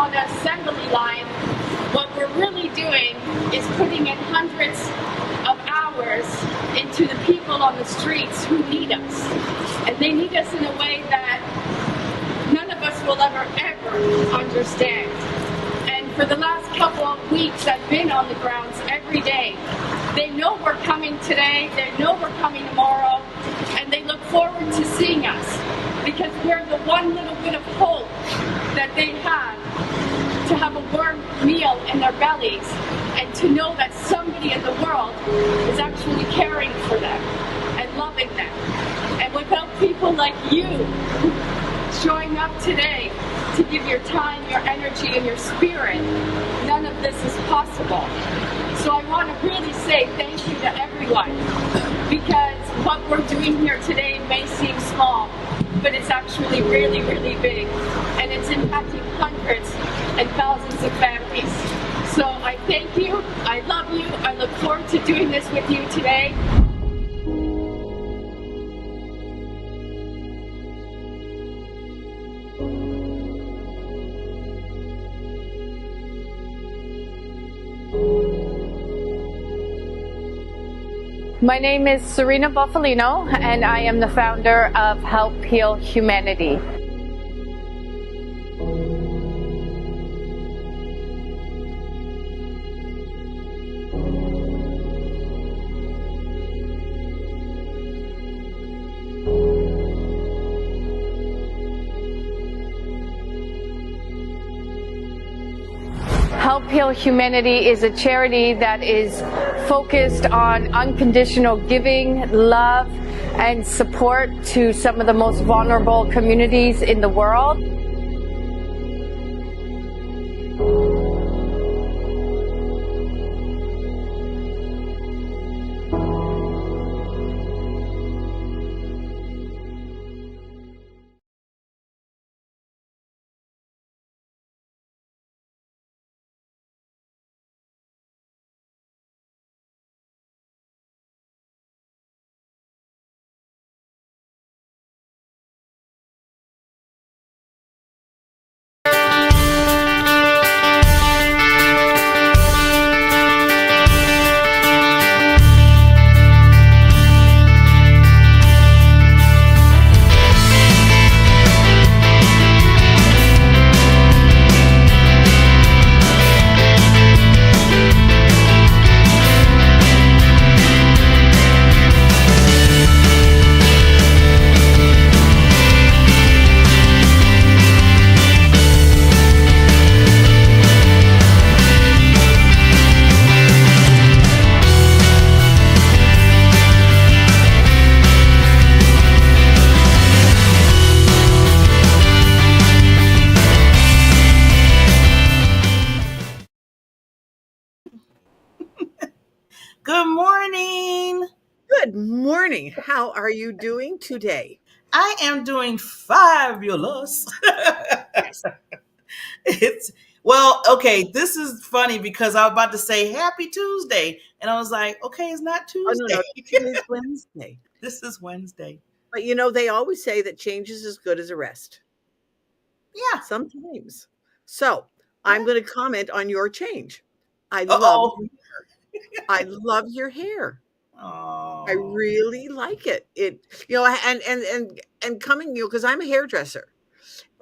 on an assembly line, what we're really doing is putting in hundreds of hours into the people on the streets who need us. And they need us in a way that none of us will ever understand. And for the last couple of weeks, I've been on the grounds every day. They know we're coming today, they know we're coming tomorrow, and they look forward to seeing us because we're the one little bit of hope that they have a warm meal in their bellies, and to know that somebody in the world is actually caring for them and loving them. And without people like you showing up today to give your time, your energy, and your spirit, none of this is possible. So I want to really say thank you to everyone, because what we're doing here today may seem small, but it's actually really, really big, and it's impacting hundreds and thousands of families. So I thank you, I love you, I look forward to doing this with you today. My name is Serena Buffalino, and I am the founder of Help Heal Humanity. Help Heal Humanity is a charity that is focused on unconditional giving, love, and support to some of the most vulnerable communities in the world. Good morning. Good morning. How are you doing today? I am doing fabulous. Okay, this is funny because I was about to say happy Tuesday. And I was like, okay, it's not Tuesday. Oh, no. Today's Wednesday. This is Wednesday. But they always say that change is as good as a rest. Yeah. Sometimes. So I'm going to comment on your change. I love your hair. Oh. I really like it. And coming, because I'm a hairdresser.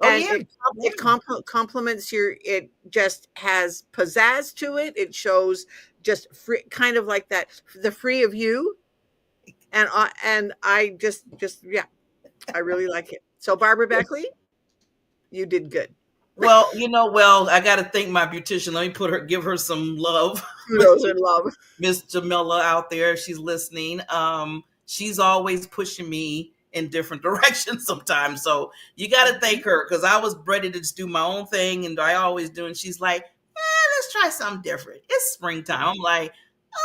And it complements it just has pizzazz to it. It shows just free, kind of like that, the free of you. And I just I really like it. So Barbara Beckley, you did good. Well, I got to thank my beautician. Let me give her some love. Kudos and love. Miss Jamila out there, she's listening. She's always pushing me in different directions sometimes. So you got to thank her, because I was ready to just do my own thing, and I always do. And she's like, let's try something different. It's springtime. I'm like,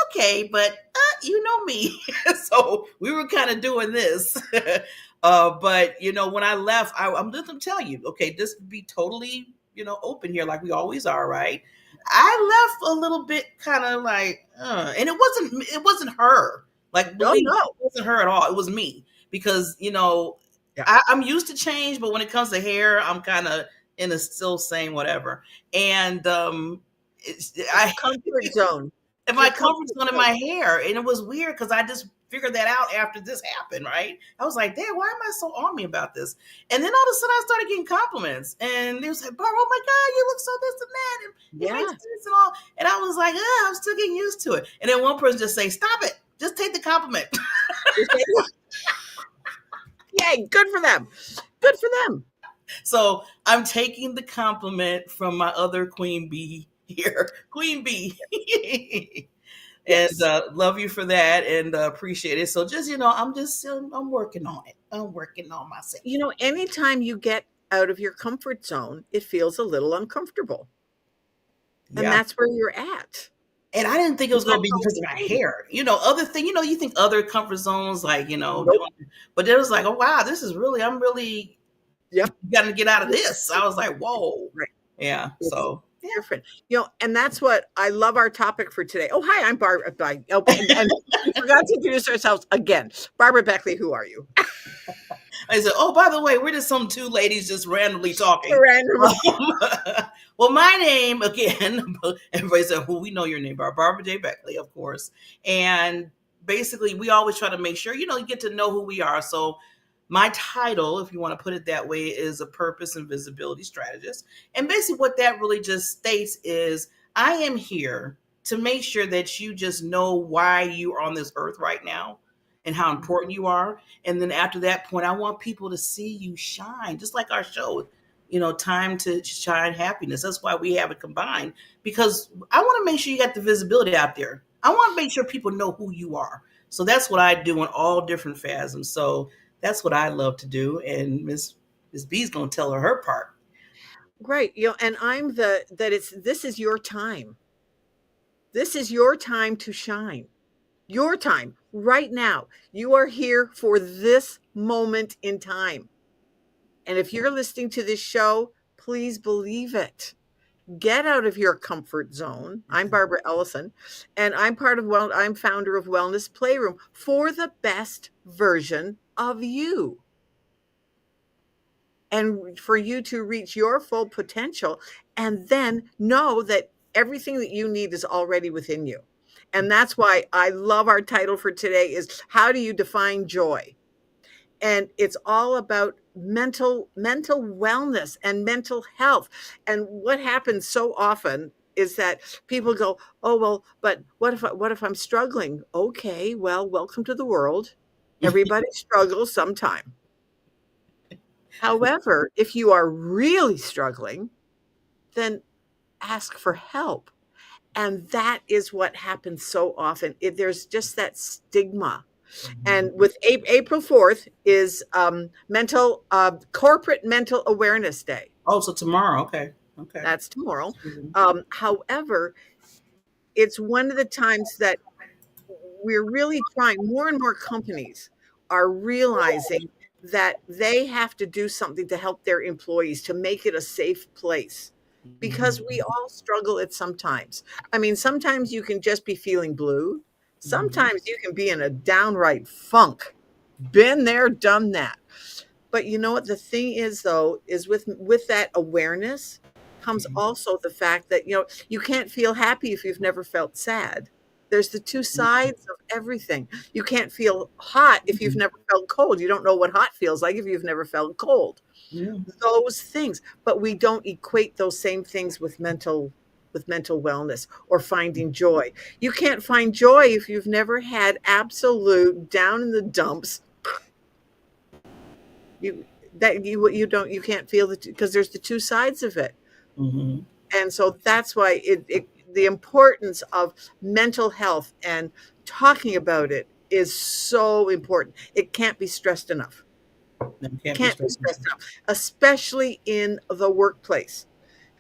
okay, but you know me. So we were kind of doing this. But when I left, I'm just gonna tell you, okay, this would be totally, open here like we always are, right? I left a little bit kind of like, and it wasn't her. Like, believe me, it wasn't her at all. It was me, because I'm used to change, but when it comes to hair, I'm kind of and it's still saying whatever. And it's comfort zone. And my comfort zone in my hair. And it was weird because I just figured that out after this happened, right? I was like, damn, why am I so on me about this? And then all of a sudden I started getting compliments. And they was like, Barbara, oh my God, you look so this and that. And it makes sense and all. And I was like, I'm still getting used to it. And then one person just say, stop it. Just take the compliment. Yay, good for them. Good for them. So I'm taking the compliment from my other queen bee here. Queen bee. Yes. And love you for that and appreciate it. So just, I'm working on it. I'm working on myself. Anytime you get out of your comfort zone, it feels a little uncomfortable. Yeah. And that's where you're at. And I didn't think it was going to be because of my hair. Other thing, you think other comfort zones, like, nope. But it was like, oh, wow, this is really, I'm really got to get out of this. I was like, whoa. Right. Yeah. So. Different, and that's what I love our topic for today. Oh, hi, I'm Barbara. And we forgot to introduce ourselves again. Barbara Beckley, who are you? I said, oh, by the way, we're just some two ladies just randomly talking. Well, my name, again, everybody said, well, we know your name, Barbara J. Beckley, of course. And basically, we always try to make sure, you get to know who we are. So my title, if you want to put it that way, is a purpose and visibility strategist. And basically what that really just states is I am here to make sure that you just know why you are on this earth right now and how important you are. And then after that point, I want people to see you shine, just like our show, time to shine happiness. That's why we have it combined, because I want to make sure you got the visibility out there. I want to make sure people know who you are. So that's what I do in all different phases. So that's what I love to do. And Miss B's going to tell her part. Right. And I'm this is your time. This is your time to shine. Your time right now. You are here for this moment in time. And if you're listening to this show, please believe it. Get out of your comfort zone. I'm Barbara Ellison, and I'm I'm founder of Wellness Playroom for the best version of you. And for you to reach your full potential and then know that everything that you need is already within you. And that's why I love our title for today is How Do You Define Joy? And it's all about mental wellness and mental health. And what happens so often is that people go, oh, well, but what if I'm struggling? Okay, well, welcome to the world. Everybody struggles sometime. However, if you are really struggling, then ask for help. And that is what happens so often. There's just that stigma. And with April 4th is Corporate Mental Awareness Day. Oh, so tomorrow. Okay. That's tomorrow. However, it's one of the times that we're really trying, more and more companies are realizing that they have to do something to help their employees to make it a safe place. Because we all struggle at some times. I mean, sometimes you can just be feeling blue. Sometimes you can be in a downright funk. Been there, done that. But you know what the thing is, though, is with that awareness comes also the fact that, you can't feel happy if you've never felt sad. There's the two sides of everything. You can't feel hot if you've never felt cold. You don't know what hot feels like if you've never felt cold. Those things. But we don't equate those same things with mental wellness or finding joy. You can't find joy if you've never had absolute down in the dumps. You can't feel it because there's the two sides of it. And so that's why the importance of mental health and talking about it is so important. It can't be stressed enough. Can't be stressed enough, especially in the workplace.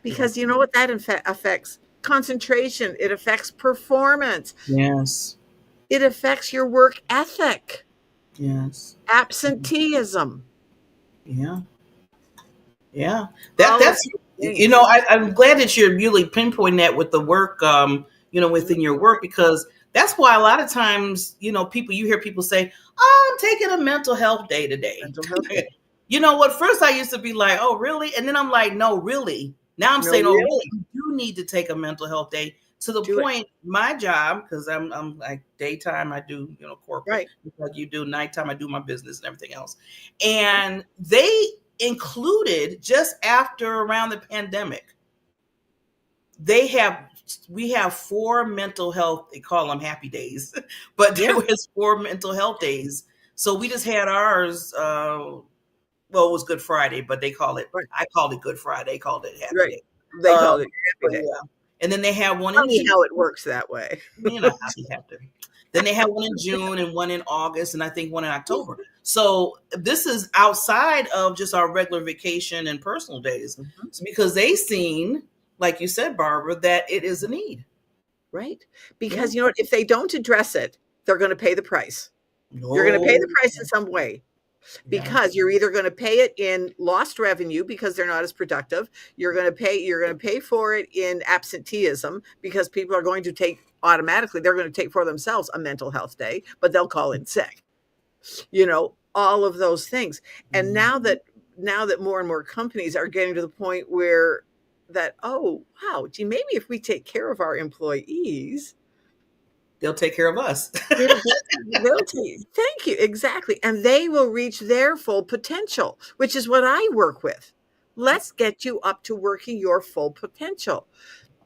Because you know what that affects? Concentration. It affects performance. Yes. It affects your work ethic. Yes. Absenteeism. Yeah. That's I'm glad that you're really pinpointing that with the work, within your work, because that's why a lot of times, you hear people say, oh, I'm taking a mental health day today. You know what? First, I used to be like, "Oh, really?" And then I'm like, "No, really." Now I'm No, saying, "Oh, really, really? You do need to take a mental health day." To the do it. point, my job, because I'm like daytime, I do corporate, Right, like you do. Nighttime, I do my business and everything else. right, And they included just after around the pandemic, they have we have 4 mental health. They call them happy days, but there yeah, was 4 mental health days. So we just had ours. Well, it was Good Friday, but right, I called it Good Friday. They called it Happy right. Day. They called it But Happy Day. yeah. And then they had one in Funny June. how it works that way. You know how you have to. Then they had one in June and one in August, and I think one in October. So this is outside of just our regular vacation and personal days. Mhm. So because they seen, like you said, Barbara, that it is a need. Right, Yeah. because you know what? If they don't address it, they're going to pay the price. You're going to pay the No. price in some way. Yeah. Because you're either going to pay it in lost revenue because they're not as productive. You're going to pay for it in absenteeism because people are going to take automatically, they're going to take for themselves a mental health day, but they'll call in sick. All of those things. And Mhm. now that more and more companies are getting to the point where that, oh wow, gee, maybe if we take care of our employees, They'll take care of us. they'll take, thank you, exactly, and they will reach their full potential, which is what I work with. Let's get you up to working your full potential.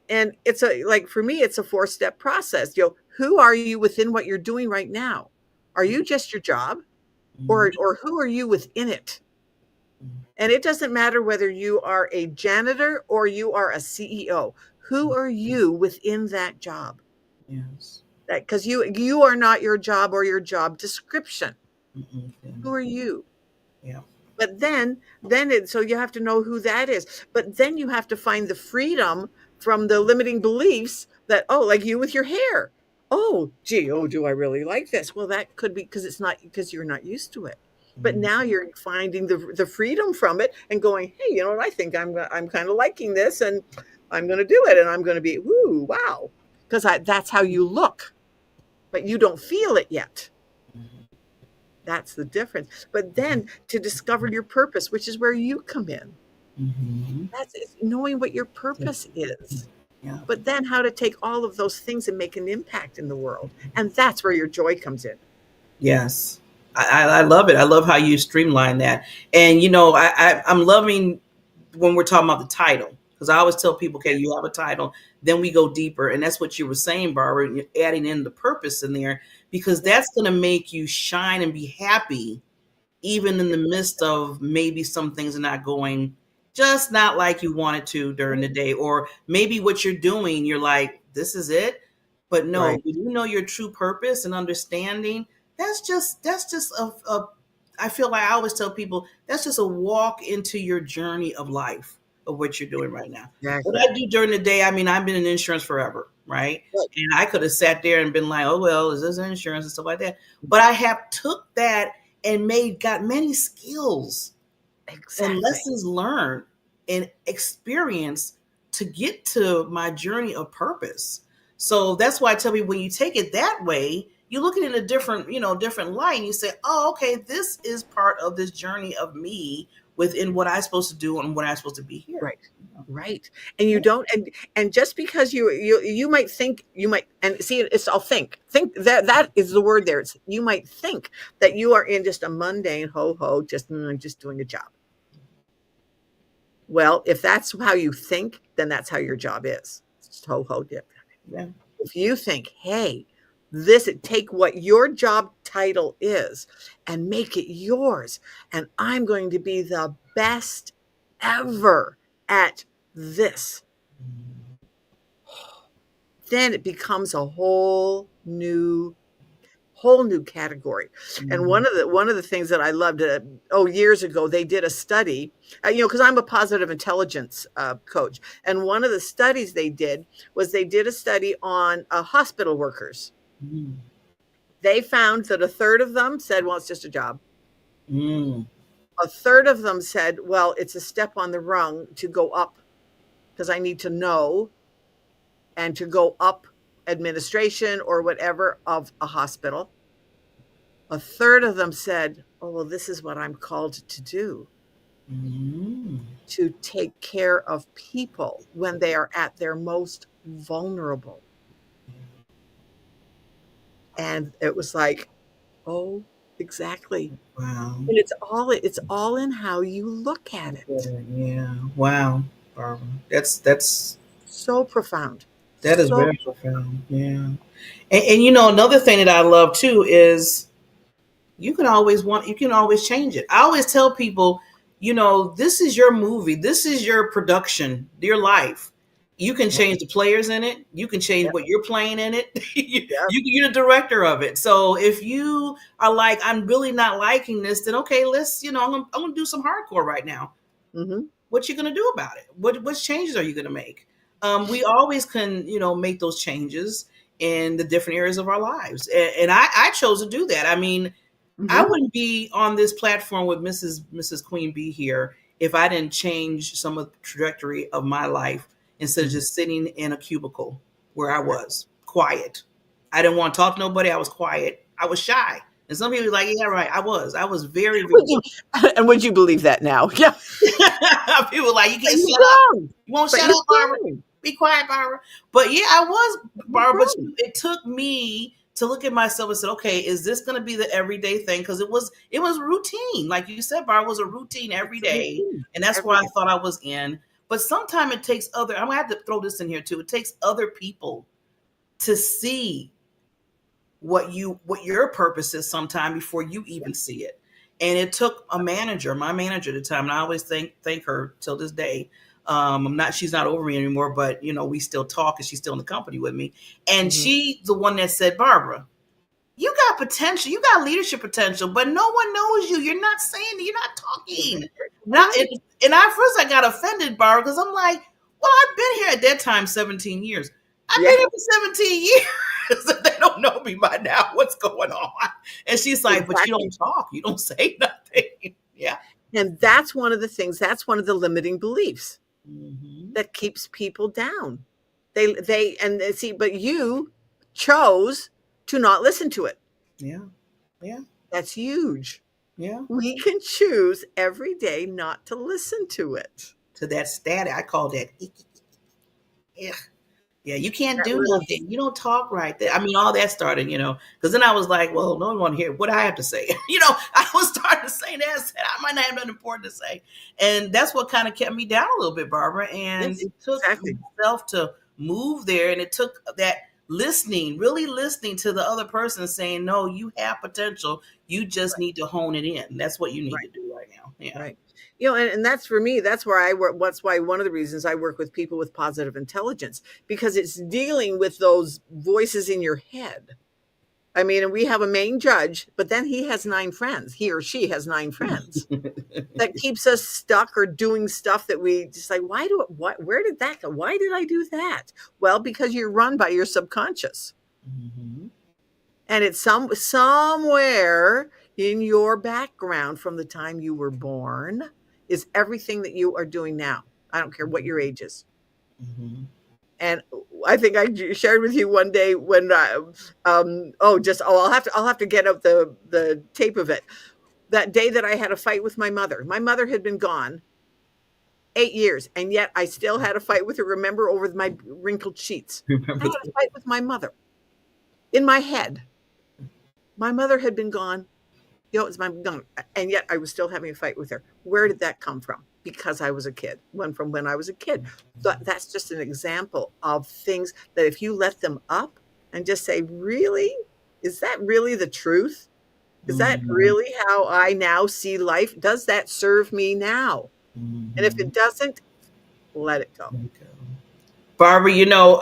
And it's a like for me, it's a four-step process. Who are you within what you're doing right now? Are you just your job? Mhm. Or who are you within it? And it doesn't matter whether you are a janitor or you are a CEO. Who are you within that job? Yes. Because you are not your job or your job description. Mhm. Who are you? Yeah. But so you have to know who that is. But then you have to find the freedom from the limiting beliefs that, oh, like you with your hair. Oh, gee, oh, do I really like this? Well, that could be because it's not because you're not used to it. But Mhm. now you're finding the freedom from it and going, hey, you know what? I think I'm kind of liking this, and I'm going to do it, and I'm going to be, ooh, wow, because that's how you look, but you don't feel it yet. That's the difference. But then to discover your purpose, which is where you come in. Mhm. That's it's knowing what your purpose is. Yeah. But then how to take all of those things and make an impact in the world. And that's where your joy comes in. Yes. I love it. I love how you streamline that. And I'm loving when we're talking about the title. Because I always tell people, okay, you have a title, then we go deeper. And that's what you were saying, Barbara, you're adding in the purpose in there, because Yeah. that's going to make you shine and be happy even in the midst of maybe some things are not going just not like you wanted to during the day, or maybe what you're doing, you're like, this is it. But no, Right. when you know your true purpose and understanding, that's just a I feel like I always tell people that's just a walk into your journey of life of what you're doing right now. What Exactly. I do during the day, I mean, I've been in insurance forever, right? Right. And I could have sat there and been like, oh well, is this insurance and stuff like that. But I have took that and got many skills and Exactly. lessons learned and experience to get to my journey of purpose. So that's why I tell you, when you take it that way, you look at it in a different light, and you say, oh, okay, this is part of this journey of me within what I'm supposed to do and what I'm supposed to be here. Right. Right. And you don't and just because you might think you might and see it's all think that is the word there. It's you might think that you are in just a mundane just doing a job. Well, if that's how you think, then that's how your job is. It's ho ho dip. Yeah. If you think, hey, this take what your job title is and make it yours, and I'm going to be the best ever at this, then it becomes a whole new category. And Mhm. one of the things that I loved, years ago, they did a study, because I'm a positive intelligence coach, and one of the studies they did was they did a study on hospital workers. Mhm. They found that a third of them said, well, it's just a job. Mhm. A third of them said, well, it's a step on the rung to go up because I need to know and to go up administration or whatever of a hospital. A third of them said, oh, well, this is what I'm called to do. to take care of people when they are at their most vulnerable. And it was like, oh, exactly. Wow. And it's all in how you look at it. Yeah. Wow, Barbara. That's So profound. that is So very profound. Yeah. And another thing that I love too is you can always change it. I always tell people, this is your movie, this is your production, your life. You can change the players in it. You can change yeah, what you're playing in it. yeah. You're the director of it. So if you are like, I'm really not liking this, then okay, let's, I'm gonna do some hardcore right now. Mm-hmm. What you gonna do about it? What changes are you gonna make? We always can, make those changes in the different areas of our lives, and I chose to do that. I mean, I Mm-hmm. wouldn't be on this platform with Mrs. Queen Bee here if I didn't change some of the trajectory of my life instead of just sitting in a cubicle where I was quiet. I didn't want to talk to nobody. I was quiet. I was shy. And some people were like, yeah, right. I was. I was very, very. And would you believe that now? Yeah. People were like, you can't You shut up. don't. You won't But shut you up, Barbara. don't. Be quiet, Barbara. But yeah, I was, You Barbara. But don't. it took me to look at myself and said, okay, is this going to be the everyday thing? Because it was routine, like you said, Barbara, was a routine every It's a day, routine. and that's Every where I day. thought I was in. But sometimes it takes other. I'm gonna have to throw this in here too. It takes other people to see what your purpose is sometime before you even see it. And it took my manager at the time, and I always thank her till this day. She's not over me anymore, but we still talk, and she's still in the company with me. And Mm-hmm. she's the one that said, Barbara, you got potential, you got leadership potential, but no one knows you. You're not saying it, you're not talking. And I first I got offended, Barbara, because I'm like, well, I've been here at that time 17 years. I've Yeah, been here for 17 years. They don't know me by now. What's going on? And she's like, but you exactly. don't talk. You don't say nothing. Yeah. And that's one of the things, that's one of the limiting beliefs Mm-hmm. that keeps people down. See, but you chose to not listen to it. Yeah. Yeah. That's huge. Yeah. We can choose every day not to listen to it. To that static, I call that. Yeah. Yeah, you can't That do really, nothing. You don't talk right. I mean, all that started, because then I was like, well, no one want to hear what I have to say. I was starting to say that. I said, I might not have nothing important to say. And that's what kind of kept me down a little bit, Barbara. And yes, it took exactly. myself to move there. And it took that listening, really listening to the other person saying, no, you have potential. You just need to hone it in. That's what you need Right. to do right now. Yeah. Right. And that's for me, that's where I work. That's why one of the reasons I work with people with positive intelligence, because it's dealing with those voices in your head. I mean, and we have a main judge, but then he has 9 friends. He or she has 9 friends that keeps us stuck or doing stuff that we just like, where did that go? Why did I do that? Well, because you're run by your subconscious. Mm-hmm. And it's somewhere in your background from the time you were born is everything that you are doing now. I don't care what your age is. Mm-hmm. And I think I shared with you one day when I'll have to get out the tape of it. That day that I had a fight with my mother. My mother had been gone 8 years, and yet I still had a fight with her. Remember, over my wrinkled sheets. I Remember had a fight with my mother in my head. My mother had been gone. It's my gone, and yet I was still having a fight with her. Where did that come from? Because I was a kid. From when I was a kid. So that's just an example of things that if you let them up and just say, really? Is that really the truth? Is that Mm-hmm. really how I now see life? Does that serve me now? And if Mm-hmm. it doesn't, let it go. Barbara,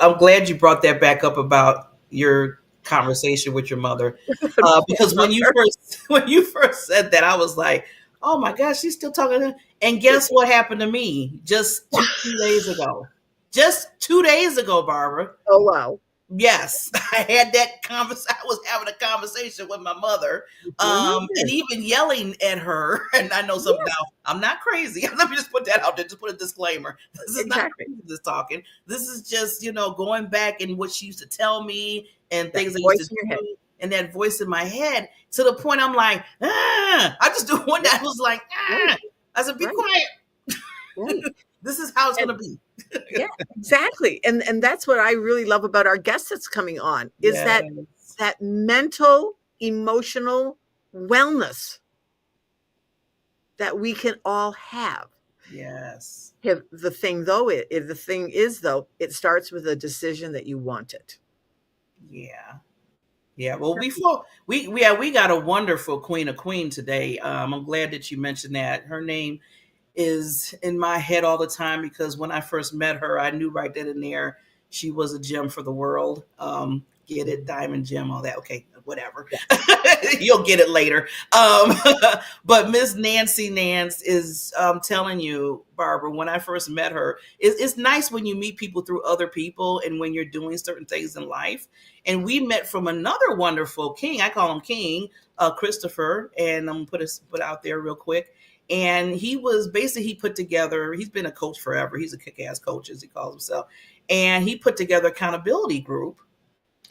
I'm glad you brought that back up about your conversation with your mother, Poor because when you mother. first said that, I was like, "Oh my gosh, she's still talking." And guess what happened to me just 2 days ago? Just 2 days ago, Barbara. Oh, wow. Yes, I had that conversation. I was having a conversation with my mother, and Brilliant. even yelling at her. And I know something Yeah, now. I'm not crazy. Let me just put that out there. Just put a disclaimer. This is not exactly. crazy. Just talking. This is just going back and what she used to tell me and That things I used to voice in your head. do, and that voice in my head to the point I'm like, ah. I just do one day. I was like, Right. ah. I said, be Right. quiet. Right. This is how it's going to be. Yeah, exactly. And that's what I really love about our guest that's coming on is Yes. that mental, emotional wellness that we can all have. Yes. The thing though, the thing is though, it starts with a decision that you want it. Yeah. Yeah. Well, before we got a wonderful queen of queen today. I'm glad that you mentioned that. Her name is in my head all the time because when I first met her, I knew right then and there she was a gem for the world. Get it, diamond gem, all that. Okay, whatever. You'll get it later. But Miss Nance is telling you, Barbara, when I first met her, it's nice when you meet people through other people and when you're doing certain things in life. And we met from another wonderful king. I call him King, Christopher, and I'm gonna put out there real quick. And he was basically, he put together, he's been a coach forever. He's a kick-ass coach, as he calls himself. And he put together accountability group.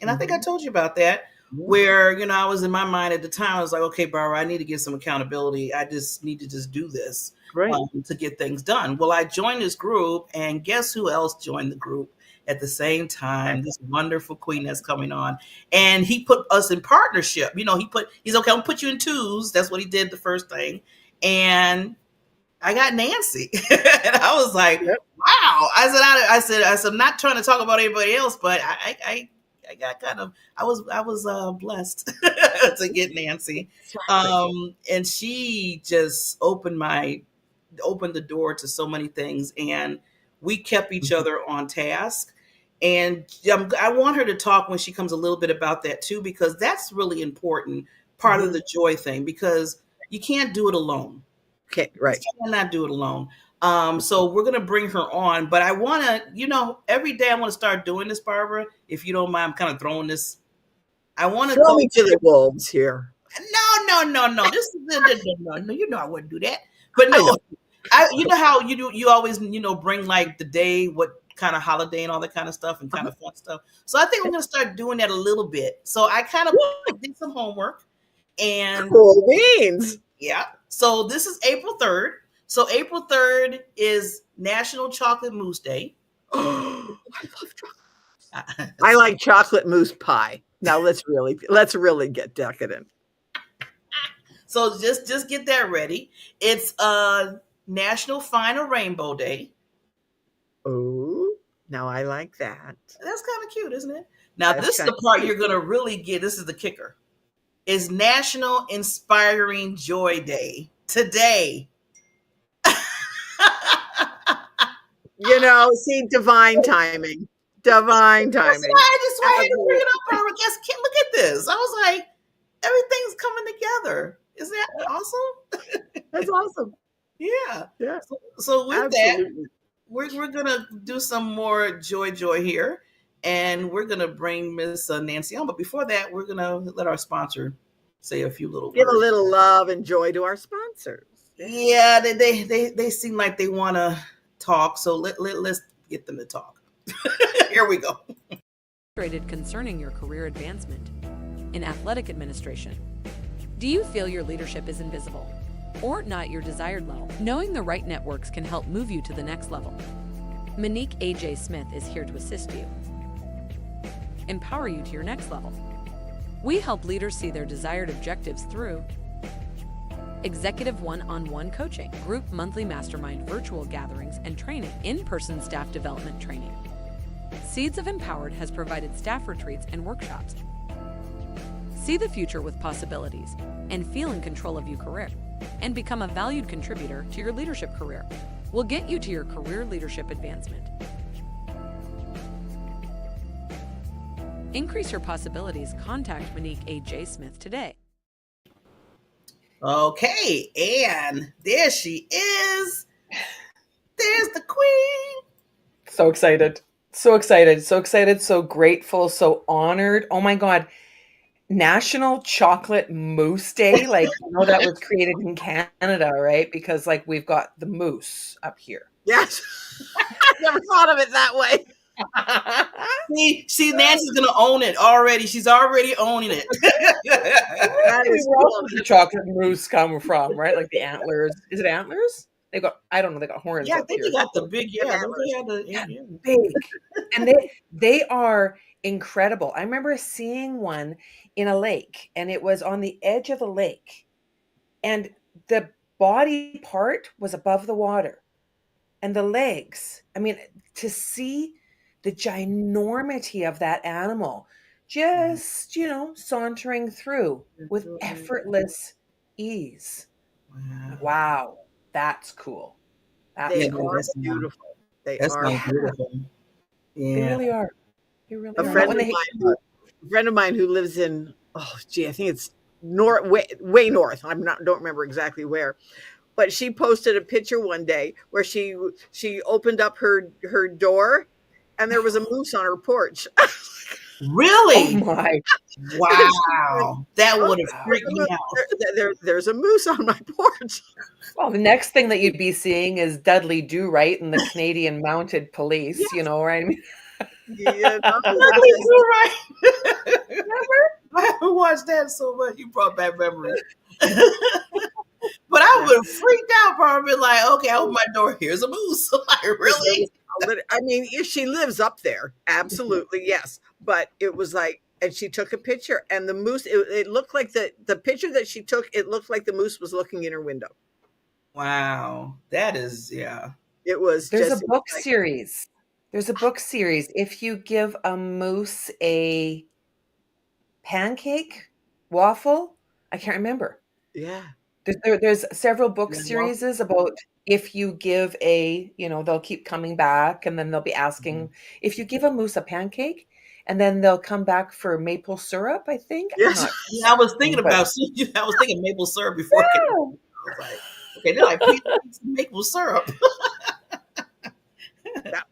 And I think I told you about that, where, I was in my mind at the time, I was like, okay, Barbara, I need to get some accountability. I just need to just do this to get things done. Well, I joined this group, and guess who else joined the group at the same time? This wonderful queen that's coming on. And he put us in partnership. He's okay, I'll put you in twos. That's what he did the first thing. And I got Nancy. And I was like, wow. I said, I'm not trying to talk about anybody else, but I got I was blessed to get Nancy. And she just opened the door to so many things, and we kept each other on task. And I want her to talk when she comes a little bit about that too, because that's really important part of the joy thing, because you can't do it alone. Okay, right. You cannot do it alone. So we're going to bring her on, but I want to, every day I want to start doing this, Barbara. If you don't mind, I'm kind of throwing this. I want to throw me to the wolves here. No. This is no. I wouldn't do that. But no, you know how you always bring like the day, what kind of holiday and all that kind of stuff and kind of fun stuff. So I think I'm going to start doing that a little bit. So I kind of did some homework and cool beans. Yeah. So this is April 3rd. So April 3rd is National Chocolate Mousse Day. I love chocolate. I like chocolate mousse pie. Now let's really get decadent. So just get that ready. It's National Find a Rainbow Day. Oh, now I like that. That's kind of cute, isn't it? Now this is the part you're gonna really get. This is the kicker. It's National Inspiring Joy Day today. See, divine timing. Divine timing. That's why I had to bring it up, Barbara. Look at this. I was like, everything's coming together. Isn't that awesome? That's awesome. Yeah. Yeah. So with that, we're gonna do some more joy here, and we're gonna bring Miss Nancy on. But before that, we're gonna let our sponsor say a few little give words. A little love and joy to our sponsors. Yeah, they seem like they want to talk, so let's get them to talk. Here we go. Concerning your career advancement in athletic administration. Do you feel your leadership is invisible or not your desired level? Knowing the right networks can help move you to the next level. Monique A.J. Smith is here to assist you, empower you to your next level. We help leaders see their desired objectives through executive one-on-one coaching, group monthly mastermind virtual gatherings and training, in-person staff development training. Seeds of Empowered has provided staff retreats and workshops. See the future with possibilities and feel in control of your career and become a valued contributor to your leadership career. We'll get you to your career leadership advancement. Increase your possibilities. Contact Monique A.J. Smith today. Okay, and there she is. There's the queen. So excited. So excited. So excited. So grateful. So honored. Oh my God. National Chocolate Mousse Day. Like, that was created in Canada, right? Because we've got the mousse up here. Yes. I never thought of it that way. See, Nancy's gonna own it already. She's already owning it. That is where else does the chocolate mousse come from, right? Like the antlers. Is it antlers? They got, I don't know, they got horns Yeah, I up think here. they got the big, yeah, those Hammers. they had the, Yeah, yeah. big. And they are incredible. I remember seeing one in a lake, and it was on the edge of the lake, and the body part was above the water, and the legs. I mean, to see the ginormity of that animal just, sauntering through with effortless ease. Wow. Wow, that's cool. They That's Yeah, no, are cool. that's not, beautiful. They that's are not Yeah, beautiful. they Yeah. really are. They really a are. Not friend when of they hit mine you. who lives in, oh gee, I think it's north, way north. Don't remember exactly where, but she posted a picture one day where she opened up her door and there was a moose on her porch. Oh Really? my. And she said, Wow. That "Oh, would have there's freaked a me moose. out. There's a moose on my porch." Well, the next thing that you'd be seeing is Dudley Do Right and the Canadian Mounted Yeah, Police, right? I mean, Luckily, you're right. remember? I haven't watched that so much. You brought back memories. But I yeah. would have freaked out, probably like, okay, I open my door. Here's a moose. Like, There really? was I mean, if she lives up there, absolutely yes. But it was like, and she took a picture, and the moose. It looked like the picture that she took. It looked like the moose was looking in her window. Wow. That is, yeah. It was There's a just, it was book like, series. There's a book series. If you give a moose a pancake, waffle, I can't remember. yeah, There's several book Yeah, well, series about if you give they'll keep coming back, and then they'll be asking if you give a moose a pancake, and then they'll come back for maple syrup, I think. I'm yes. not, yeah, I was thinking but about, I was thinking maple syrup before. yeah, I was like, okay, they're like, please make some maple syrup. That,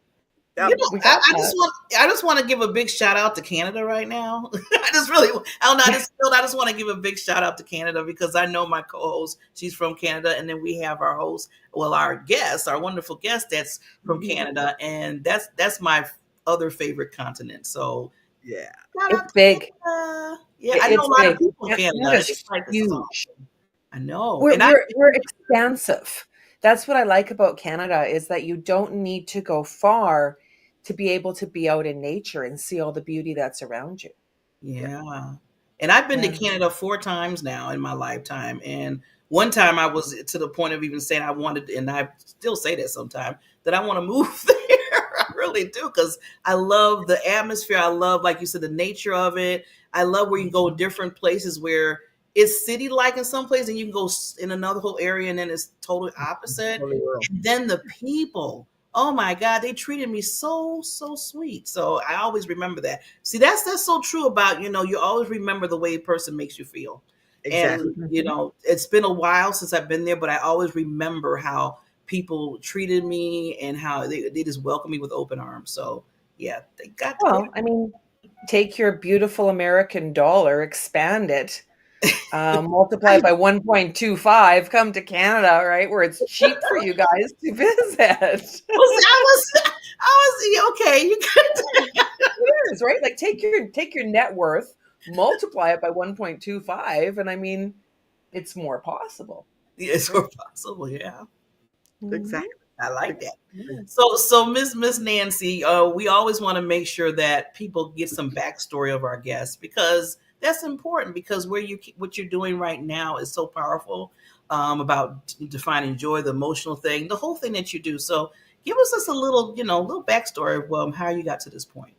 You that, know, we got I that. just want to give a big shout out to Canada right now. I just really, I don't know, I just want to give a big shout out to Canada because I know my co-host, she's from Canada, and then we have our host, well, our guest, our wonderful guest that's from Canada, and that's my other favorite continent. So yeah, shout It's out to big. Canada. Yeah, I know It's a lot of big. people in Canada. Canada's It's like this is huge. awesome. I know, We're and I we're we're expansive. That's what I like about Canada, is that you don't need to go far to be able to be out in nature and see all the beauty that's around you. yeah. yeah. And I've been to Yeah. Canada 4 times now in my lifetime. And one time I was to the point of even saying I wanted, and I still say that sometimes, that I want to move there. I really do, because I love the atmosphere. I love, like you said, the nature of it. I love where you can go different places where it's city like in some place, and you can go in another whole area, and then it's totally opposite. Totally rural. And then the people, oh my God, they treated me so sweet. So I always remember that. See, that's so true about, you always remember the way a person makes you feel. Exactly. And, Mhm. it's been a while since I've been there, but I always remember how people treated me and how they just welcomed me with open arms. So yeah, they got to Well, I mean, take your beautiful American dollar, expand it, multiply it by 1.25, come to Canada, right, where it's cheap for you guys to visit. okay. You could. It is, right? Like take your net worth, multiply it by 1.25, and I mean, it's more possible. It's Right. possible. Yeah. Mhm. Exactly. I like that. Exactly. So Miss Nancy, we always want to make sure that people get some backstory of our guests, because that's important, because what you're doing right now is so powerful, about defining joy, the emotional thing, the whole thing that you do. So give us just a little backstory of how you got to this point.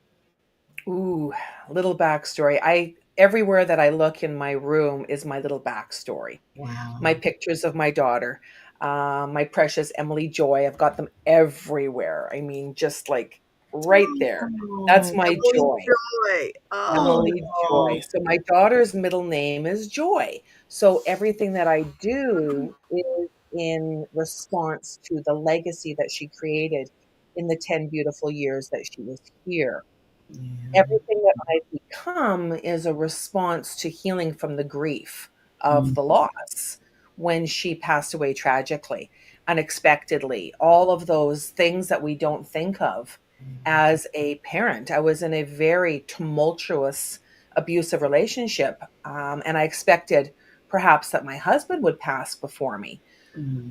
Ooh, little backstory. I Everywhere that I look in my room is my little backstory. My Wow. pictures of my daughter, my precious Emily Joy. I've got them everywhere. I mean, just like right there. That's Oh, my Emily joy. Joy. Oh, Emily oh, Joy. So my daughter's middle name is Joy. So everything that I do is in response to the legacy that she created in the 10 beautiful years that she was here. yeah. Everything that I become is a response to healing from the grief of Mm, the loss when she passed away tragically, unexpectedly, all of those things that we don't think of as a parent. I was in a very tumultuous, abusive relationship, and I expected perhaps that my husband would pass before me.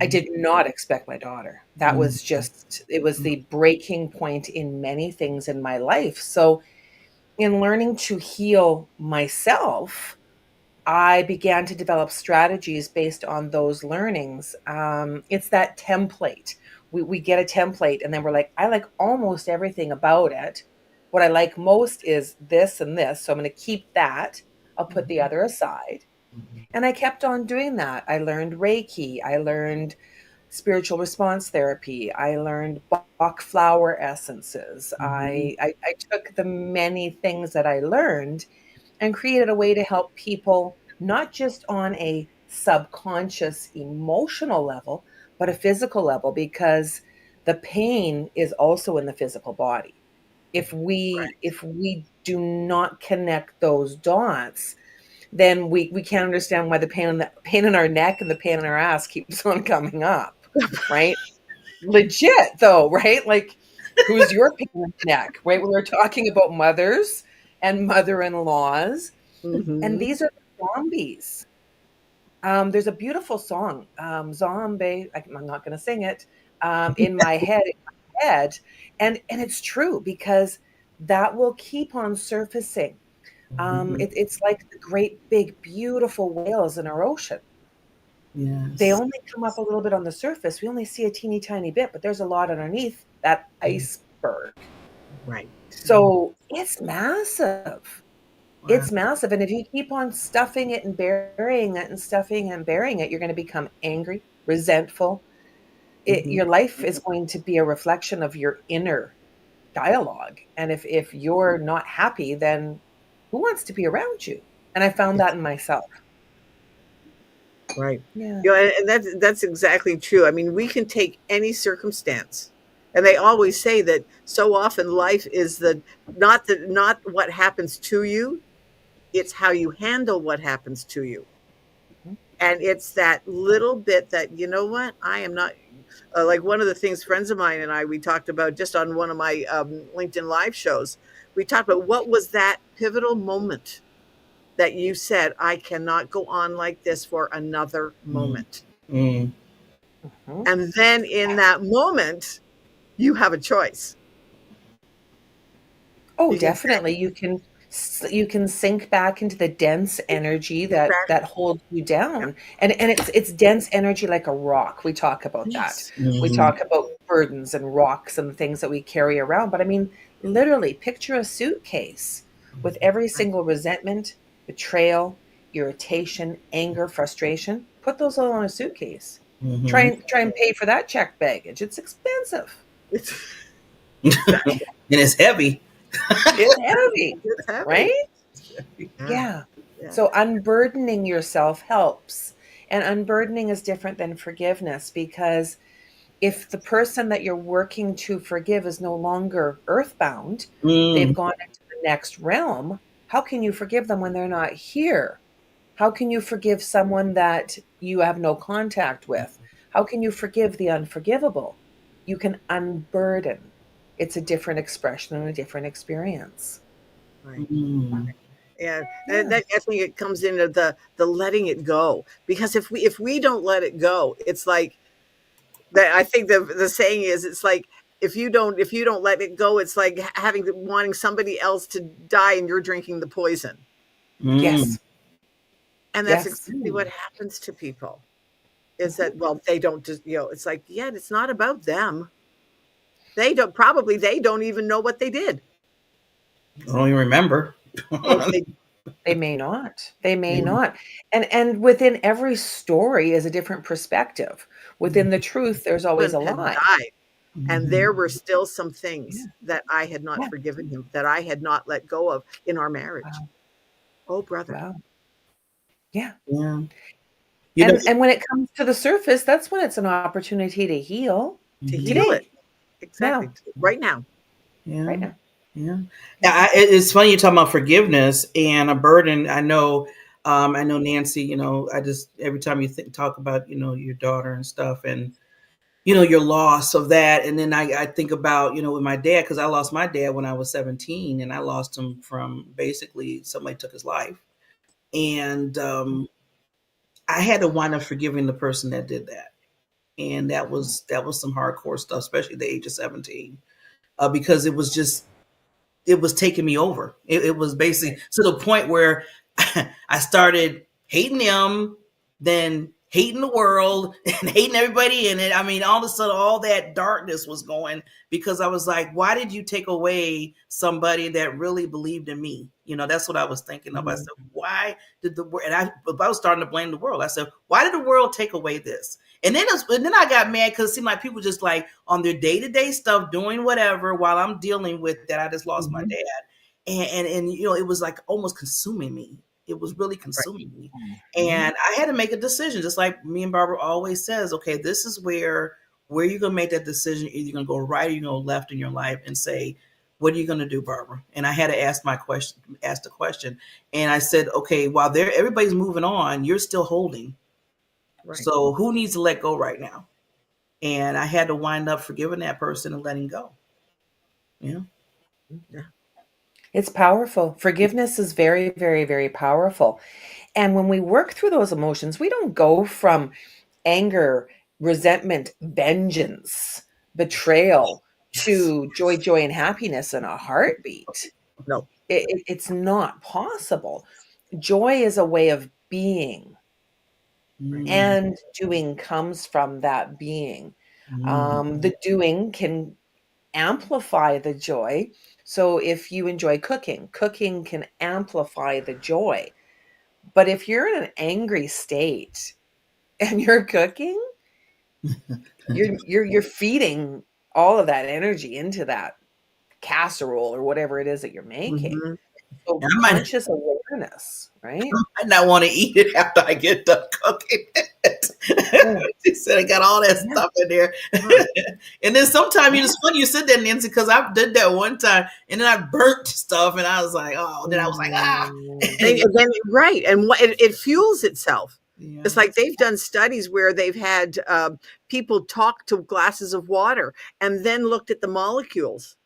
I did not expect my daughter. That was just, it was the breaking point in many things in my life. So, in learning to heal myself, I began to develop strategies based on those learnings. It's that template. We get a template and then we're like, I like almost everything about it. What I like most is this and this. So I'm going to keep that. I'll put the other aside. And I kept on doing that. I learned Reiki. I learned spiritual response therapy. I learned Bach flower essences. I took the many things that I learned and created a way to help people, not just on a subconscious emotional level, but a physical level, because the pain is also in the physical body. If we do not connect those dots, then we can't understand why the pain in our neck and the pain in our ass keeps on coming up, right? Legit though, right? Like, who's your pain in the neck, right? We were talking about mothers and mother-in-laws, and these are the zombies. There's a beautiful song, Zombie. I'm not going to sing it. In my head, and it's true, because that will keep on surfacing. It's like the great big beautiful whales in our ocean. They Yes. only come up a little bit on the surface. We only see a teeny tiny bit, but there's a lot underneath that iceberg. Right. So it's massive. Wow. It's massive. And if you keep on stuffing it and burying it and stuffing and burying it, you're going to become angry, resentful. Your life is going to be a reflection of your inner dialogue. And if you're not happy, then who wants to be around you? And I found that in myself. Right. Yeah. And that's exactly true. I mean, we can take any circumstance, and they always say that so often life is not what happens to you, it's how you handle what happens to you. And it's that little bit that, you know what, I am not like one of the things friends of mine and we talked about just on one of my LinkedIn live shows. We talked about what was that pivotal moment that you said, I cannot go on like this for another moment. Mm. And then in that moment, you have a choice. Oh, You can definitely. You can sink back into the dense energy that holds you down. And it's dense energy like a rock. We talk about that. Yes. We talk about burdens and rocks and things that we carry around. But I mean, literally, picture a suitcase with every single resentment, betrayal, irritation, anger, frustration. Put those all on a suitcase. Try and pay for that checked baggage. It's expensive. It's, And it's heavy. It's heavy, it's heavy. right? Yeah. Yeah. Yeah. So unburdening yourself helps. And unburdening is different than forgiveness, because if the person that you're working to forgive is no longer earthbound, they've gone into the next realm, how can you forgive them when they're not here? How can you forgive someone that you have no contact with? How can you forgive the unforgivable? You can unburden. It's a different expression and a different experience. Right. Mm. Yeah. And Yeah. that, I think it comes into the letting it go. Because if we don't let it go, it's like that. I think the saying is, it's like if you don't let it go, it's like wanting somebody else to die and you're drinking the poison. Mm. Yes. And that's Yes. exactly what happens to people. Is that, well, they don't just, it's like, yeah, it's not about them. They don't even know what they did. I don't even remember. Or they They may not. They may Yeah. not. And within every story is a different perspective. Within the truth, there's always husband a had lie. died. And there Mhm. were still some Yeah. things that I had not Yeah. forgiven him, that I had not let go of in our marriage. Wow. Oh, brother, Wow. Yeah. Yeah. You know. And when it comes to the surface, that's when it's an opportunity to heal. to heal Mhm. it. Today, Exactly. now, Right now. Yeah. right now. Yeah. Yeah. It's funny you talking about forgiveness and a burden. I know Nancy. I just every time you talk about your daughter and stuff, and your loss of that, and then I think about with my dad, because I lost my dad when I was 17, and I lost him from basically somebody took his life, and I had to wind up forgiving the person that did that. and that was some hardcore stuff, especially at the age of 17, because it was taking me over. It was basically to the point where I started hating them, then hating the world and hating everybody in it. I mean, all of a sudden, all that darkness was going because I was like, why did you take away somebody that really believed in me? That's what I was thinking of. I said, why did the world? And I was starting to blame the world. I said, why did the world take away this? And then I got mad because it seemed like people just like on their day-to-day stuff doing whatever while I'm dealing with that. I just lost my dad. And it was like almost consuming me. It was really consuming me. And I had to make a decision, just like me and Barbara always says, okay, this is where you're going to make that decision. Either you're going to go right or you're going to go left in your life and say, what are you going to do, Barbara? And I had to ask the question. And I said, okay, while everybody's moving on, you're still holding. Right. So who needs to let go right now? And I had to wind up forgiving that person and letting go. Yeah. It's powerful. Forgiveness is very, very, very powerful. And when we work through those emotions, we don't go from anger, resentment, vengeance, betrayal to joy, and happiness in a heartbeat. No. It's not possible. Joy is a way of being. And doing comes from that being. The doing can amplify the joy. So if you enjoy cooking can amplify the joy. But if you're in an angry state and you're cooking, you're feeding all of that energy into that casserole or whatever it is that you're making. So conscious awareness, right? I might not want to eat it after I get done cooking it. She said I got all that stuff in there. And then sometimes it's funny you said that, Nancy, because I did that one time and then I burnt stuff and I was like, then I was like, right. And it fuels itself. Yeah. It's like they've done studies where they've had people talk to glasses of water and then looked at the molecules.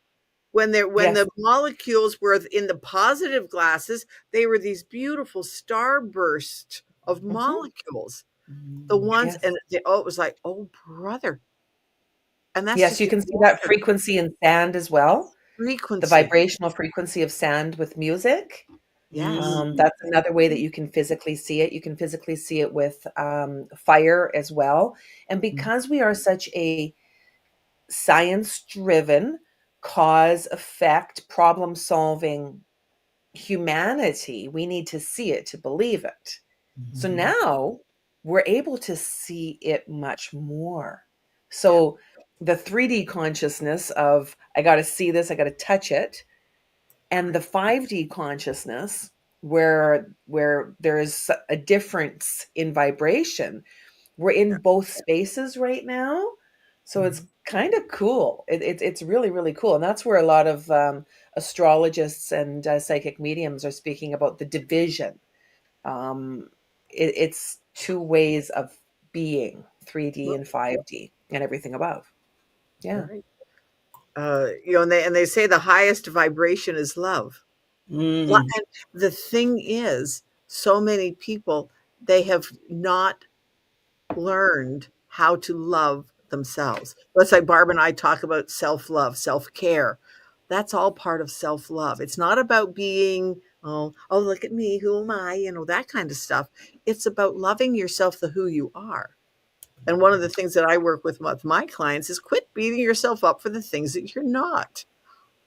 When the molecules were in the positive glasses, they were these beautiful starburst of molecules. The ones and it was like, oh brother. And that's you can see that frequency in sand as well. Frequency. The vibrational frequency of sand with music. Yeah. That's another way that you can physically see it. You can physically see it with fire as well. And because we are such a science-driven, cause effect problem solving humanity, we need to see it to believe it. So now we're able to see it much more. So the 3D consciousness of I got to see this, I got to touch it, and the 5D consciousness where there is a difference in vibration, we're in both spaces right now. So it's kind of cool. It's really, really cool. And that's where a lot of astrologists and psychic mediums are speaking about the division. It's two ways of being, 3D and 5D and everything above. Yeah. Right. And they say the highest vibration is love. And the thing is, so many people, they have not learned how to love themselves. Let's say Barbara and I talk about self-love, self-care. That's all part of self-love. It's not about being, oh, look at me, who am I? That kind of stuff. It's about loving yourself, the who you are. And one of the things that I work with my clients is quit beating yourself up for the things that you're not.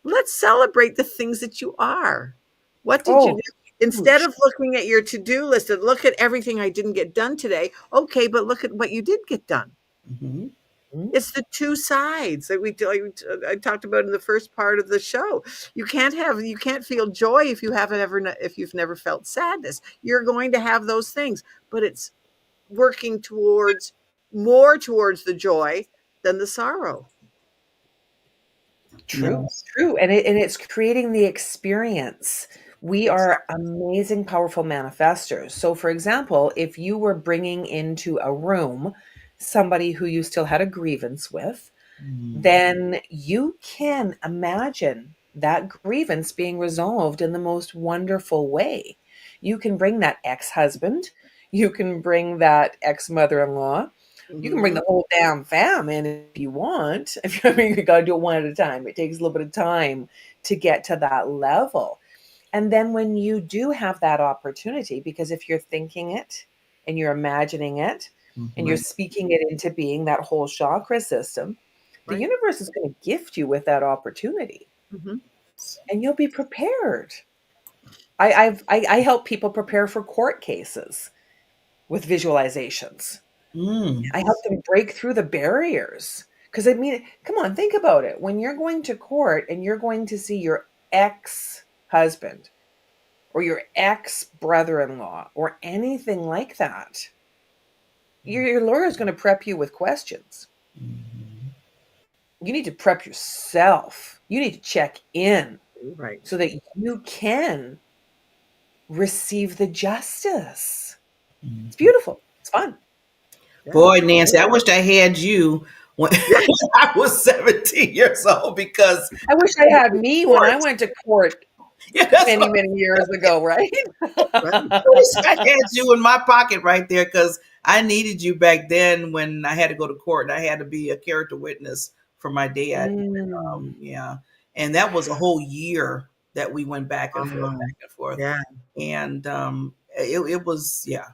Let's celebrate the things that you are. What did you do? Instead of looking at your to-do list and look at everything I didn't get done today, okay, but look at what you did get done. It's the two sides that I talked about in the first part of the show. You can't feel joy if you've never felt sadness. You're going to have those things, but it's working more towards the joy than the sorrow. True. And it's creating the experience. We are amazing, powerful manifestors. So, for example, if you were bringing into a room somebody who you still had a grievance with, then you can imagine that grievance being resolved in the most wonderful way. You can bring that ex-husband, you can bring that ex-mother-in-law, You can bring the whole damn fam in if you want. I mean, you got to do it one at a time. It takes a little bit of time to get to that level. And then when you do have that opportunity, because if you're thinking it and you're imagining it and you're speaking it into being, that whole chakra system, the universe is going to gift you with that opportunity. And you'll be prepared. I help people prepare for court cases with visualizations. I help them break through the barriers. Because I mean, come on, think about it. When you're going to court and you're going to see your ex-husband or your ex-brother-in-law or anything like that, your lawyer is going to prep you with questions. You need to prep yourself. You need to check in so that you can receive the justice. It's beautiful. It's fun. Boy, Nancy, I wished I had you when I was 17 years old, because I wish I had me when I went to court many years ago, right? I wish I had you in my pocket right there, because I needed you back then when I had to go to court and I had to be a character witness for my dad. Yeah. And that was a whole year that we went back and forth. Yeah. And it was, yeah.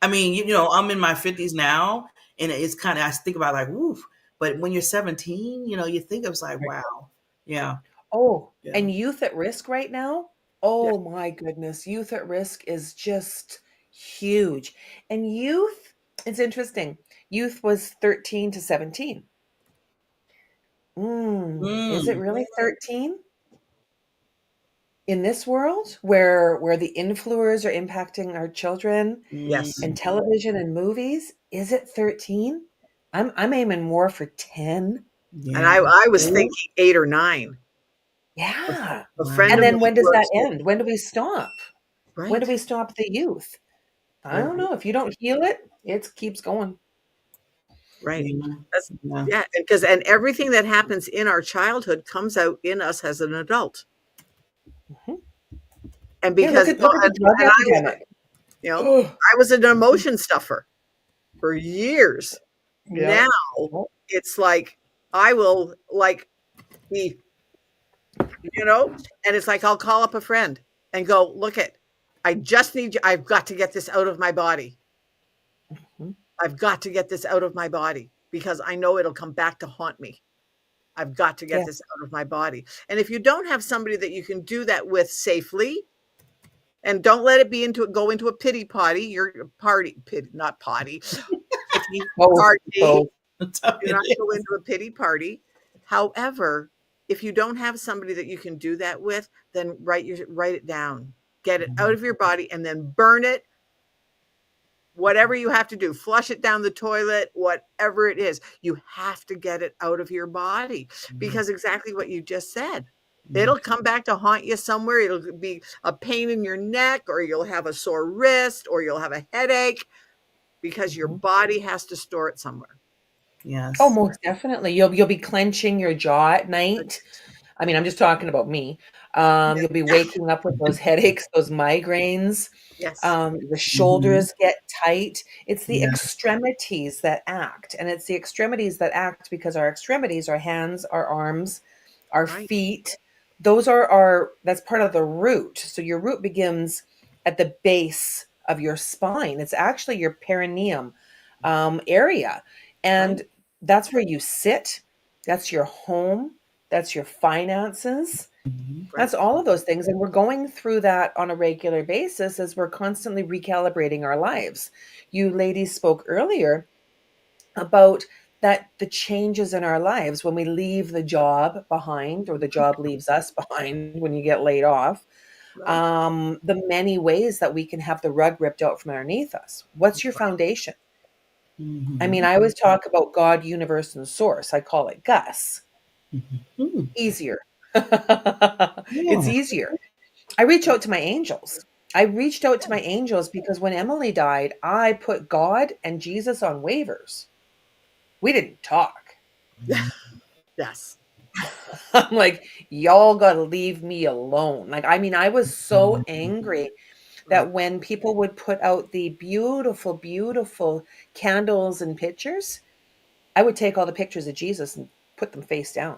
I mean, you know, I'm in my 50s now, and it's kind of, I think about like, woof. But when you're 17, you know, you think it's like, wow. Yeah. Oh, and youth at risk right now? Oh my goodness. Youth at risk is just huge. And youth, it's interesting. Youth was 13 to 17. Is it really 13? In this world where the influencers are impacting our children, and television and movies, is it 13? I'm aiming more for 10. And I was thinking 8 or 9. Yeah. A friend And of then mine when does that works- end? When do we stop? When do we stop the youth? I don't know. If you don't heal it, it keeps going. Right. Because everything that happens in our childhood comes out in us as an adult. And because look at the drug epidemic. I was an emotion stuffer for years. Now it's like I will be, and it's like I'll call up a friend and go, look it, I just need you. I've got to get this out of my body. I've got to get this out of my body because I know it'll come back to haunt me. I've got to get this out of my body. And if you don't have somebody that you can do that with safely, and don't let it go into a pity potty. You're not potty. Pity party. Do not go into a pity party. However, if you don't have somebody that you can do that with, then write it down. Get it out of your body and then burn it. Whatever you have to do, flush it down the toilet, whatever it is, you have to get it out of your body, because exactly what you just said. It'll come back to haunt you somewhere. It'll be a pain in your neck, or you'll have a sore wrist, or you'll have a headache, because your body has to store it somewhere. Yes. Oh, most definitely. You'll be clenching your jaw at night. I mean, I'm just talking about me. You'll be waking up with those headaches, those migraines. Yes. The shoulders get tight. It's the extremities that act. And it's the extremities that act because our extremities, our hands, our arms, our feet, that's part of the root. So your root begins at the base of your spine. It's actually your perineum area. And that's where you sit. That's your home. That's your finances. That's all of those things. And we're going through that on a regular basis as we're constantly recalibrating our lives. You ladies spoke earlier about that the changes in our lives when we leave the job behind, or the job leaves us behind when you get laid off. The many ways that we can have the rug ripped out from underneath us. What's your foundation? I mean, I always talk about God, universe, and source. I call it Gus. Easier. It's easier. I reach out to my angels. I reached out to my angels because when Emily died, I put God and Jesus on waivers. We didn't talk. Yes. I'm like, y'all got to leave me alone. Like, I mean, I was so angry that when people would put out the beautiful, beautiful candles and pictures, I would take all the pictures of Jesus and put them face down.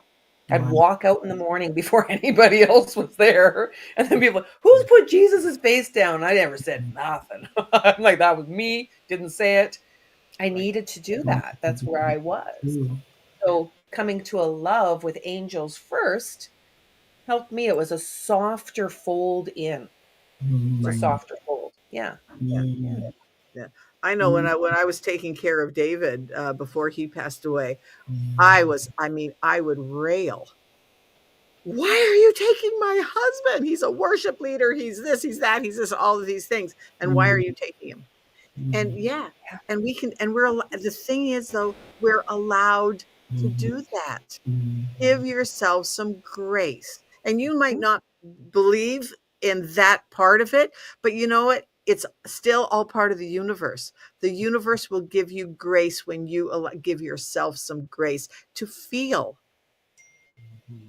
I'd walk out in the morning before anybody else was there. And then people, who's put Jesus's face down? I never said nothing. I'm like, that was me. Didn't say it. I needed to do that. That's where I was. So coming to a love with angels first helped me. It was a softer fold in. It's a softer fold. Yeah. Yeah. I know when I was taking care of David before he passed away, I would rail. Why are you taking my husband? He's a worship leader. He's this, he's that, he's this, all of these things. And why are you taking him? And and the thing is though, we're allowed to do that. Give yourself some grace. And you might not believe in that part of it, but you know what? It's still all part of the universe. The universe will give you grace when you give yourself some grace to feel,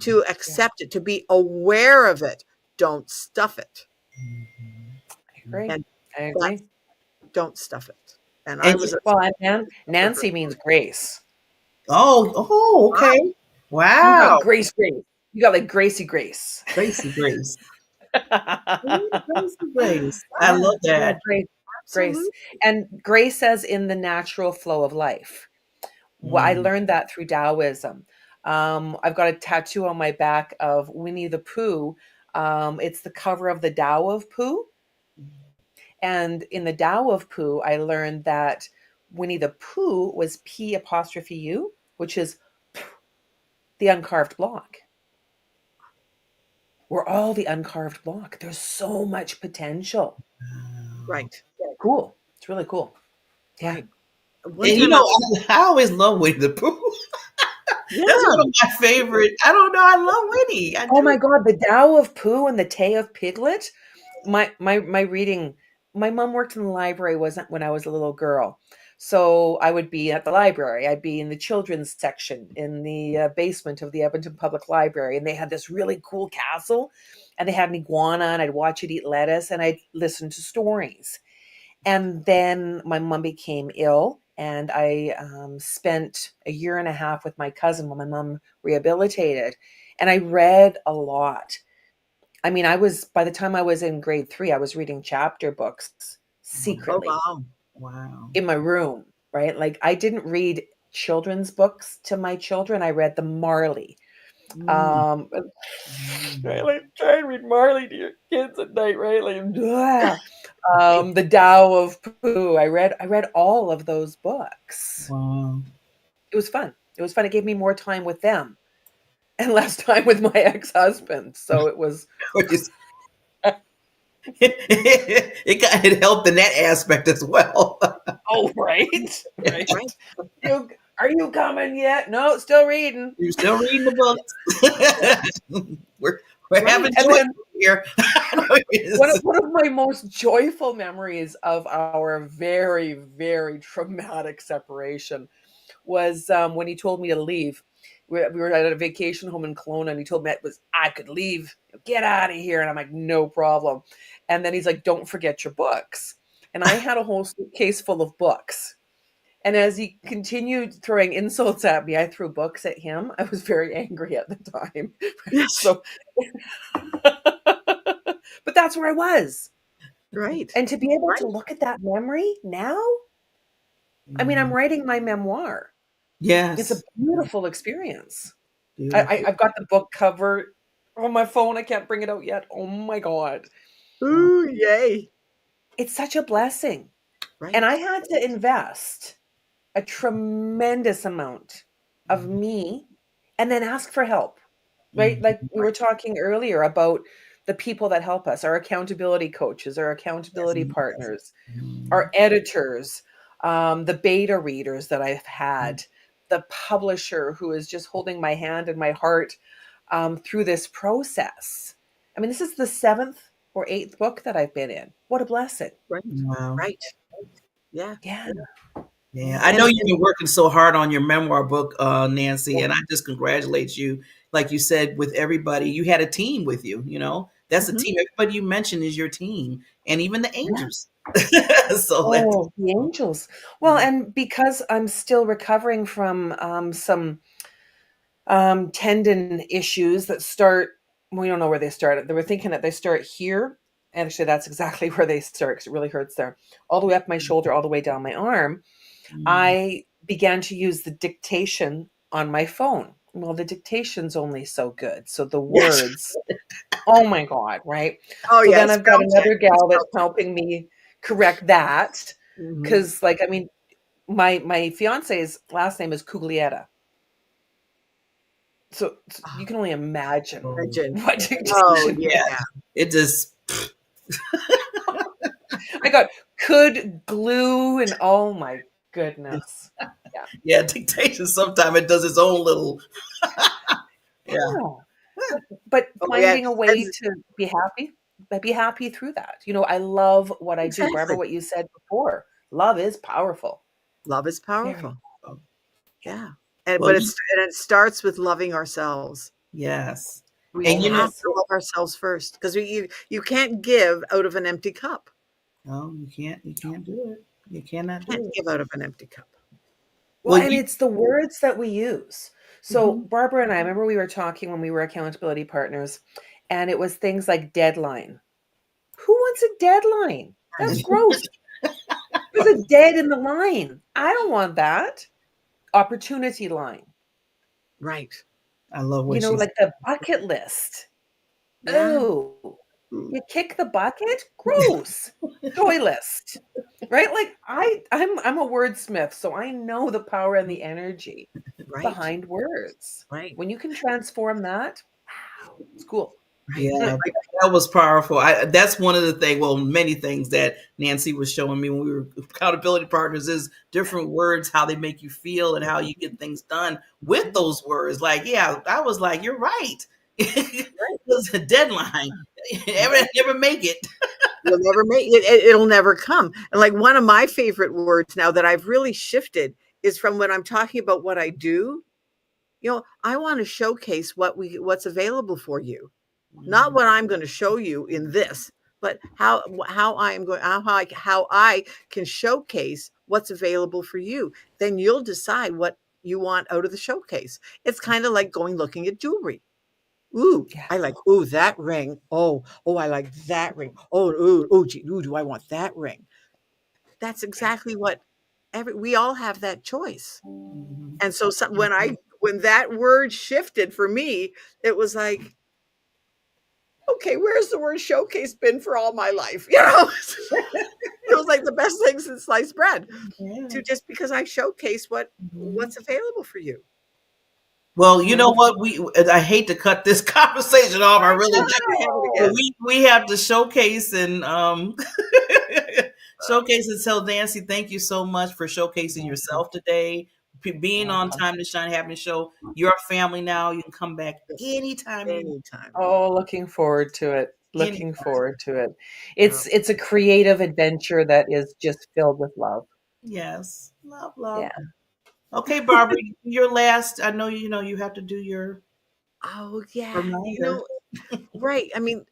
to accept it, to be aware of it. Don't stuff it. I agree. Don't stuff it. And Nancy means grace. Oh, okay. Wow. You got grace. You got like Gracie Grace. Gracie Grace. Grace. I love that. Grace. And grace as in the natural flow of life. Well, I learned that through Taoism. I've got a tattoo on my back of Winnie the Pooh. It's the cover of the Tao of Pooh. And in the Tao of Pooh, I learned that Winnie the Pooh was P', which is the uncarved block. We're all the uncarved block. There's so much potential. Right. Cool. It's really cool. Yeah. And I always love Winnie the Pooh. That's one of my favorite. I don't know. I love Winnie. Oh my God. The Tao of Pooh and the Tay of Piglet. My reading, my mom worked in the library when I was a little girl. So I would be at the library. I'd be in the children's section in the basement of the Edmonton Public Library. And they had this really cool castle. And they had an iguana. And I'd watch it eat lettuce. And I'd listen to stories. And then my mom became ill. And I spent a year and a half with my cousin when my mom rehabilitated. And I read a lot. I mean, by the time I was in grade 3, I was reading chapter books secretly. Oh, wow. In my room, right? Like I didn't read children's books to my children. I read the Marley. Right? Like try and read Marley to your kids at night, right? Like the Tao of Pooh. I read all of those books. Wow. It was fun. It gave me more time with them and less time with my ex-husband. So it was it helped in that aspect as well. Oh, right. Are you coming yet? No, still reading. You're still reading the books. we're having joy here. One of my most joyful memories of our very, very traumatic separation was when he told me to leave. We were at a vacation home in Kelowna, and he told me I could leave. Get out of here. And I'm like, no problem. And then he's like, don't forget your books. And I had a whole suitcase full of books. And as he continued throwing insults at me, I threw books at him. I was very angry at the time. Yes. So, but that's where I was. Right. And to be able to look at that memory now, I mean, I'm writing my memoir. Yes. It's a beautiful experience. I've got the book cover on my phone. I can't bring it out yet. Oh my God. Ooh, yay. It's such a blessing. Right. And I had to invest a tremendous amount of me and then ask for help, right? Like we were talking earlier about the people that help us, our accountability coaches, our accountability partners, our editors, the beta readers that I've had, the publisher who is just holding my hand and my heart through this process. I mean, this is the 7th or 8th book that I've been in. What a blessing. Right. Wow. Right. Yeah. Yeah. I know you've been working so hard on your memoir book, Nancy, and I just congratulate you. Like you said, with everybody, you had a team with you, That's a team. Everybody you mentioned is your team, and even the angels. So the angels. Well, and because I'm still recovering from some tendon issues that start, we don't know where they started. They were thinking that they start here. And actually, that's exactly where they start because it really hurts there. All the way up my shoulder, all the way down my arm. I began to use the dictation on my phone. Well, the dictation's only so good. So the words, oh my God, right? Oh, so yeah. then I've got another gal that's helping me correct that. Because, like, I mean, my fiance's last name is Cuglietta. So you can only imagine what dictation. Oh, yeah. It just. I got could glue and oh my goodness. Yeah. Yeah, dictation sometimes it does its own little. But finding a way to be happy through that. You know, I love what I do. Barbara, what you said before, love is powerful. Love is powerful. Yeah. But it starts with loving ourselves. Yes. We have to love ourselves first because you can't give out of an empty cup. No, you can't. You can't do it. You cannot give out of an empty cup. Well, and it's the words that we use. So Barbara and I remember we were talking when we were accountability partners, and it was things like deadline. Who wants a deadline? That's gross. There's a dead in the line. I don't want that. Opportunity line. Right. I love what like the bucket list. Yeah. Oh, you kick the bucket? Gross. Joy list. Right? Like I'm a wordsmith, so I know the power and the energy behind words. Right. When you can transform that, wow, it's cool. Yeah, that was powerful. That's one of the things, well, many things that Nancy was showing me when we were accountability partners is different words, how they make you feel and how you get things done with those words. Like, yeah, I was like, you're right. There's a deadline. Never make it. You'll never make it. It'll never come. And like one of my favorite words now that I've really shifted is from when I'm talking about what I do. You know, I want to showcase what's available for you. Not what I'm going to show you in this, but how I can showcase what's available for you. Then you'll decide what you want out of the showcase. It's kind of like looking at jewelry. Ooh, I like, that ring. Oh, I like that ring. Gee, do I want that ring? That's exactly what we all have that choice. And so when that word shifted for me, it was like, okay, where's the word showcase been for all my life? You know, it was like the best thing since sliced bread. To just because I showcase what's available for you. Well, you know what? I hate to cut this conversation off. I really do. We have to showcase and showcase and tell Nancy, thank you so much for showcasing yourself today. Being on Time to Shine Happiness Show. You're a family now. You can come back anytime. Oh, looking forward to it. Looking forward to it. It's a creative adventure that is just filled with love. Yes. Love. Yeah. Okay, Barbara, your last. I know you have to do your. Oh yeah. Right. I mean,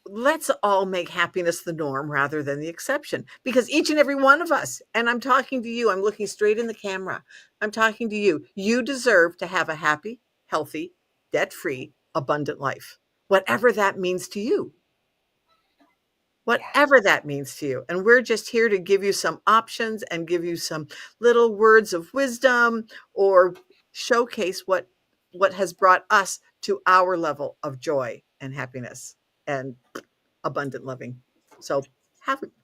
let's all make happiness the norm rather than the exception, because each and every one of us, and I'm talking to you, I'm looking straight in the camera. I'm talking to you. You deserve to have a happy, healthy, debt-free, abundant life, whatever that means to you. Whatever that means to you. And we're just here to give you some options and give you some little words of wisdom or showcase what has brought us to our level of joy and happiness and abundant living. So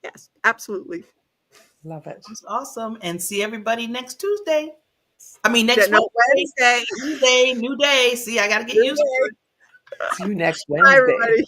yes, absolutely. Love it. That's awesome. And see everybody next Tuesday. I mean, next Wednesday. New day. See, I got to get used to it. See you next Wednesday. Bye, everybody.